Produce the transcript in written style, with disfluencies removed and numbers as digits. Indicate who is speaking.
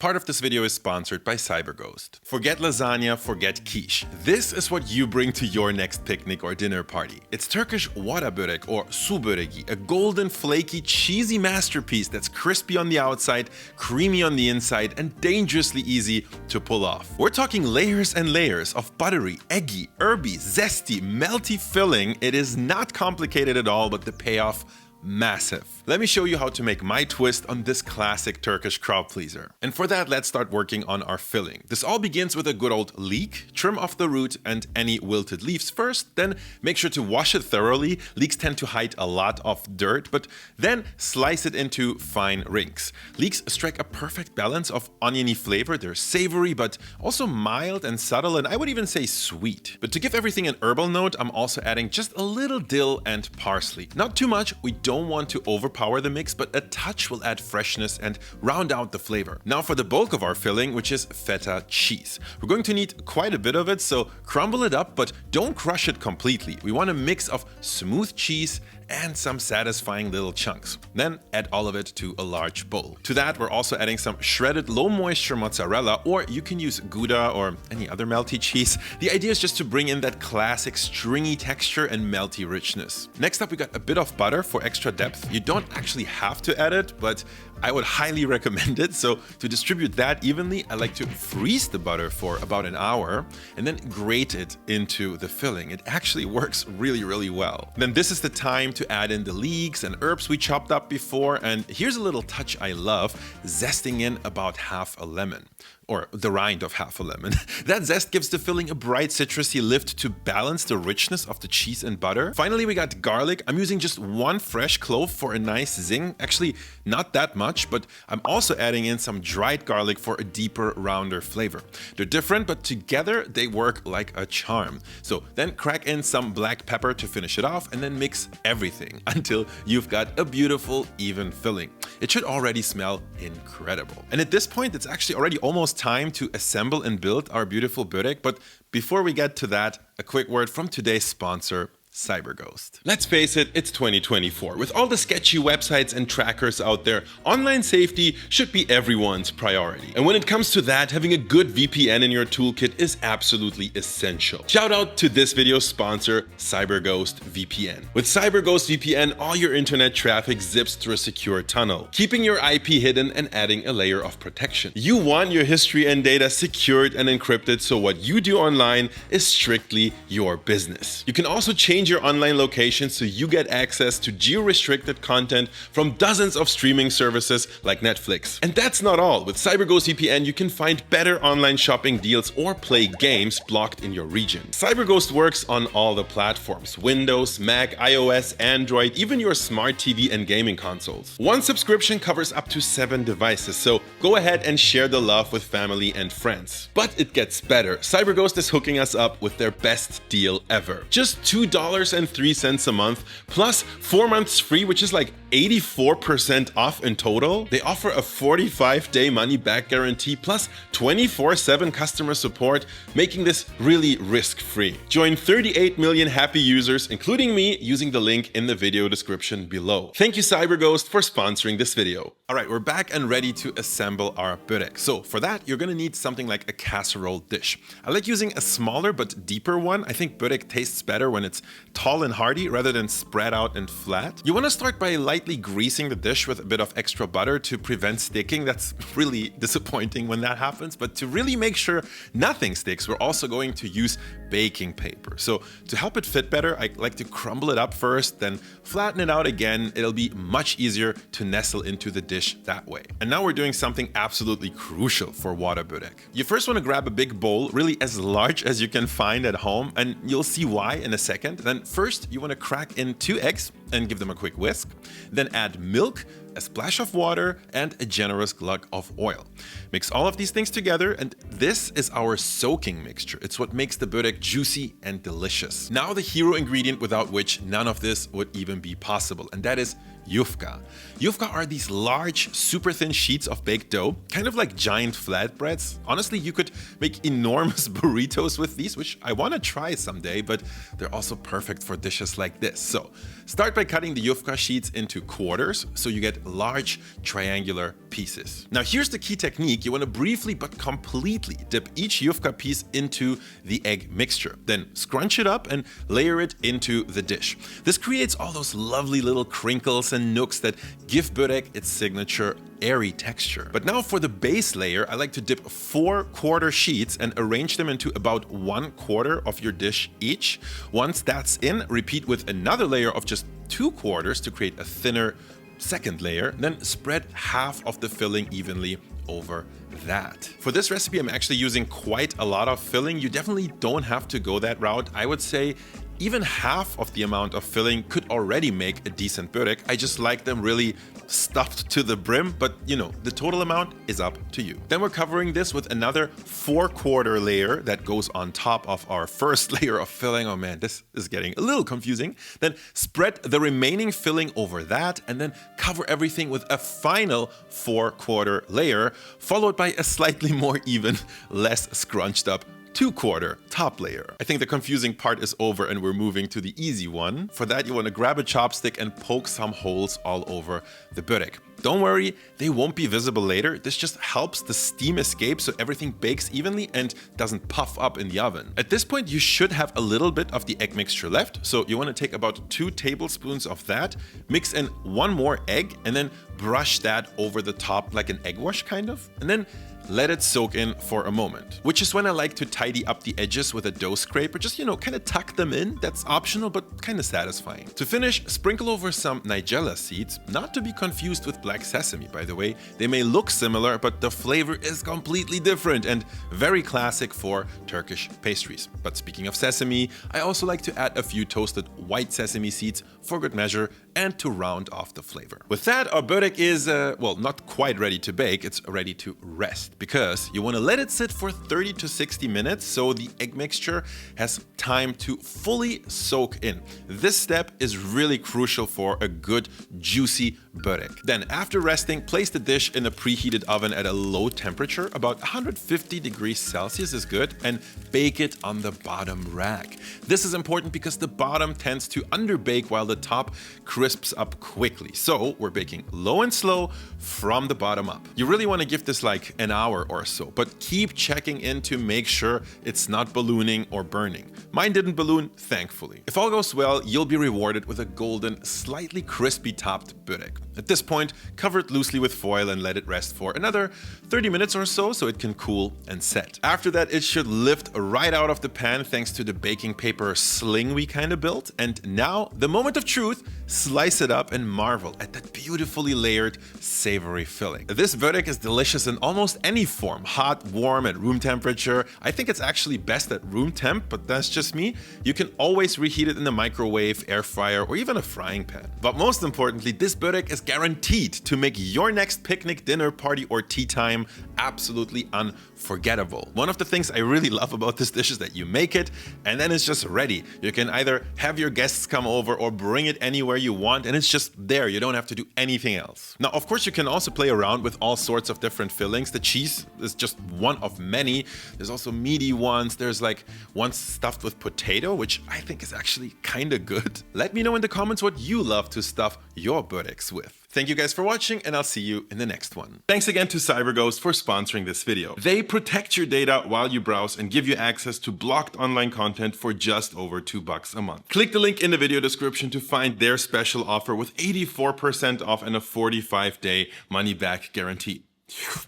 Speaker 1: Part of this video is sponsored by CyberGhost. Forget lasagna, forget quiche. This is what you bring to your next picnic or dinner party. It's Turkish water börek or su böreki, a golden, flaky, cheesy masterpiece that's crispy on the outside, creamy on the inside, and dangerously easy to pull off. We're talking layers and layers of buttery, eggy, herby, zesty, melty filling. It is not complicated at all, but the payoff massive. Let me show you how to make my twist on this classic Turkish crowd pleaser. And for that, let's start working on our filling. This all begins with a good old leek. Trim off the root and any wilted leaves first, then make sure to wash it thoroughly. Leeks tend to hide a lot of dirt, but then slice it into fine rings. Leeks strike a perfect balance of oniony flavor. They're savory, but also mild and subtle, and I would even say sweet. But to give everything an herbal note, I'm also adding just a little dill and parsley. Not too much. We don't want to overpower the mix, but a touch will add freshness and round out the flavor. Now for the bulk of our filling, which is feta cheese. We're going to need quite a bit of it, so crumble it up, but don't crush it completely. We want a mix of smooth cheese and some satisfying little chunks. Then add all of it to a large bowl. To that, we're also adding some shredded low moisture mozzarella, or you can use Gouda or any other melty cheese. The idea is just to bring in that classic stringy texture and melty richness. Next up, we got a bit of butter for extra depth. You don't actually have to add it, but I would highly recommend it. So to distribute that evenly, I like to freeze the butter for about an hour and then grate it into the filling. It actually works really, really well. Then this is the time to add in the leeks and herbs we chopped up before. And here's a little touch I love, zesting in about half a lemon. Or the rind of half a lemon. That zest gives the filling a bright citrusy lift to balance the richness of the cheese and butter. Finally, we got garlic. I'm using just one fresh clove for a nice zing. Actually, not that much, but I'm also adding in some dried garlic for a deeper, rounder flavor. They're different, but together they work like a charm. So then crack in some black pepper to finish it off, and then mix everything until you've got a beautiful, even filling. It should already smell incredible. And at this point, it's actually already almost time to assemble and build our beautiful börek, but before we get to that, a quick word from today's sponsor, CyberGhost. Let's face it, it's 2024. With all the sketchy websites and trackers out there, online safety should be everyone's priority. And when it comes to that, having a good VPN in your toolkit is absolutely essential. Shout out to this video's sponsor, CyberGhost VPN. With CyberGhost VPN, all your internet traffic zips through a secure tunnel, keeping your IP hidden and adding a layer of protection. You want your history and data secured and encrypted, so what you do online is strictly your business. You can also change your online location so you get access to geo-restricted content from dozens of streaming services like Netflix. And that's not all. With CyberGhost VPN, you can find better online shopping deals or play games blocked in your region. CyberGhost works on all the platforms: Windows, Mac, iOS, Android, even your smart TV and gaming consoles. One subscription covers up to 7 devices, so go ahead and share the love with family and friends. But it gets better. CyberGhost is hooking us up with their best deal ever. Just $2.03 a month, plus 4 months free, which is like 84% off in total. They offer a 45-day money-back guarantee, plus 24/7 customer support, making this really risk-free. Join 38 million happy users, including me, using the link in the video description below. Thank you, CyberGhost, for sponsoring this video. All right, we're back and ready to assemble our börek. So for that, you're gonna need something like a casserole dish. I like using a smaller but deeper one. I think börek tastes better when it's tall and hearty rather than spread out and flat. You want to start by lightly greasing the dish with a bit of extra butter to prevent sticking. That's really disappointing when that happens, but to really make sure nothing sticks, we're also going to use baking paper. So to help it fit better, I like to crumble it up first, then flatten it out again. It'll be much easier to nestle into the dish that way. And now we're doing something absolutely crucial for water börek. You first want to grab a big bowl, really as large as you can find at home, and you'll see why in a second. Then first, you want to crack in 2 eggs and give them a quick whisk. Then add milk, a splash of water, and a generous glug of oil. Mix all of these things together, and this is our soaking mixture. It's what makes the börek juicy and delicious. Now the hero ingredient without which none of this would even be possible, and that is yufka. Yufka are these large, super thin sheets of baked dough, kind of like giant flatbreads. Honestly, you could make enormous burritos with these, which I want to try someday, but they're also perfect for dishes like this. So start by cutting the yufka sheets into quarters so you get large triangular pieces. Now here's the key technique. You want to briefly but completely dip each yufka piece into the egg mixture. Then scrunch it up and layer it into the dish. This creates all those lovely little crinkles and nooks that give börek its signature airy texture. But now for the base layer, I like to dip 4 quarter sheets and arrange them into about 1/4 of your dish each. Once that's in, repeat with another layer of just 2 quarters to create a thinner second layer, then spread half of the filling evenly over that. For this recipe, I'm actually using quite a lot of filling. You definitely don't have to go that route. I would say even half of the amount of filling could already make a decent börek. I just like them really stuffed to the brim, but you know, the total amount is up to you. Then we're covering this with another 4/4 layer that goes on top of our first layer of filling. Oh man, this is getting a little confusing. Then spread the remaining filling over that and then cover everything with a final 4/4 layer, followed by a slightly more even, less scrunched up 2/4 top layer. I think the confusing part is over and we're moving to the easy one. For that, you want to grab a chopstick and poke some holes all over the börek. Don't worry, they won't be visible later. This just helps the steam escape so everything bakes evenly and doesn't puff up in the oven. At this point, you should have a little bit of the egg mixture left. So you want to take about 2 tablespoons of that, mix in 1 more egg, and then brush that over the top like an egg wash kind of. And then let it soak in for a moment, which is when I like to tidy up the edges with a dough scraper. Just, you know, kind of tuck them in. That's optional, but kind of satisfying. To finish, sprinkle over some nigella seeds, not to be confused with black sesame, by the way. They may look similar, but the flavor is completely different and very classic for Turkish pastries. But speaking of sesame, I also like to add a few toasted white sesame seeds for good measure and to round off the flavor. With that, our börek is, well, not quite ready to bake. It's ready to rest, because you want to let it sit for 30 to 60 minutes so the egg mixture has time to fully soak in. This step is really crucial for a good, juicy börek. Then after resting, place the dish in a preheated oven at a low temperature, about 150 degrees Celsius is good, and bake it on the bottom rack. This is important because the bottom tends to underbake while the top crisps up quickly. So we're baking low and slow from the bottom up. You really want to give this like an hour or so, but keep checking in to make sure it's not ballooning or burning. Mine didn't balloon, thankfully. If all goes well, you'll be rewarded with a golden, slightly crispy topped börek. At this point, cover it loosely with foil and let it rest for another 30 minutes or so it can cool and set. After that, it should lift right out of the pan thanks to the baking paper sling we kind of built. And now, the moment of truth, slice it up and marvel at that beautifully layered, savory filling. This börek is delicious in almost any form, hot, warm, at room temperature. I think it's actually best at room temp, but that's just me. You can always reheat it in the microwave, air fryer, or even a frying pan. But most importantly, this börek is guaranteed to make your next picnic, dinner party, or tea time absolutely unforgettable. One of the things I really love about this dish is that you make it and then it's just ready. You can either have your guests come over or bring it anywhere you want, and it's just there. You don't have to do anything else. Now, of course, you can also play around with all sorts of different fillings. The cheese is just one of many. There's also meaty ones. There's like one stuffed with potato, which I think is actually kind of good. Let me know in the comments what you love to stuff your böreks with. Thank you guys for watching, and I'll see you in the next one. Thanks again to CyberGhost for sponsoring this video. They protect your data while you browse and give you access to blocked online content for just over $2 a month. Click the link in the video description to find their special offer with 84% off and a 45-day money-back guarantee.